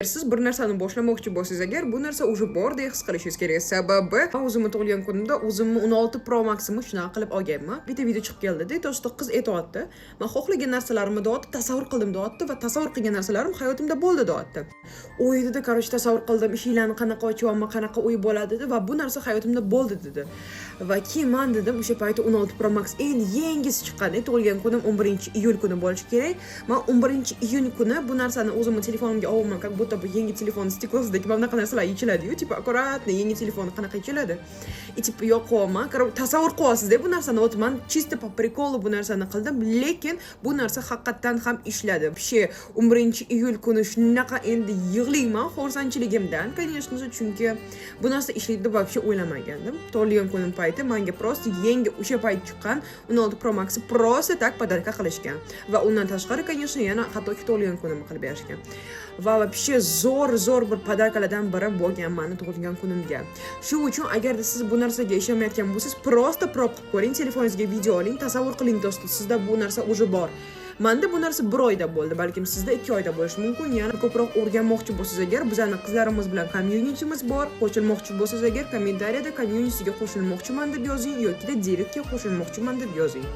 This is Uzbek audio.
Siz bir narsani boshlamoqchi bo'lsangiz agar bu narsa уже bordek his qilishingiz kerak. Sababi men o'zimni tug'ilgan kunimda o'zimni 16 Pro Max'imni shunaqa qilib olganman. Bitta video chiqib keldi-da, to'g'risi qiz aytayapti. Men xohlagan narsalarimni deyapti, tasavvur qildim deyapti va tasavvur qilgan narsalarim hayotimda bo'ldi deyapti. O'yida korоче tasavvur qildim, ishlarni qanaqa ochyapman, qanaqa uy bo'ladi dedi va bu narsa hayotimda bo'ldi dedi. Va keyin men dedim, o'sha payti 16 Pro Max endi yangisi chiqqan. Tug'ilgan kunim 11-iyul kuni bo'lishi kerak. Men 11-iyun kuni bu narsani o'zimning telefonimga olaman, как будто bu yangi telefon stiklosidagi bunaqa narsalar yechiladi-yu, tipo akkuratni yangi telefon qanaqa yechiladi. И tipo yoqaman, tasavvur qilyapsiz-da bu narsani. Men чисто по приколу bu narsani qildim, lekin bu narsa haqiqatan ham ishladi. Вообще 11-iyul kuni shunaqa endi yig'layman xursandchiligimdan, конечно же, chunki bu narsa ishlaydi deb вообще o'ylamagandim. Tug'ilgan kunim payti menga просто yangi o'sha payt chiqqan 16 Pro Max просто так podarka qilishgan. Va undan tashqari, конечно, yana hatto tug'ilgan kunimni qilib berishgan. Va вообще zo'r bir podarkalardan biri bo'lgan meni tug'ilgan kunimga. Shu uchun agarda siz bu narsaga ishonmayotgan bo'lsangiz, просто prop qilib ko'ring, telefoningizga video oling, tasavvur qiling do'stlar, sizda bu narsa уже bor. Menda bu narsa 1 oyda bo'ldi, balkim sizda 2 oyda bo'lishi mumkin. Yana ko'proq o'rganmoqchi bo'lsangiz agar, bizning qizlarimiz bilan community'miz bor. Qo'shilmoqchi bo'lsangiz agar, kommentariyada community'ga qo'shilmoqchiman deb yozing yoki direktga qo'shilmoqchiman deb yozing.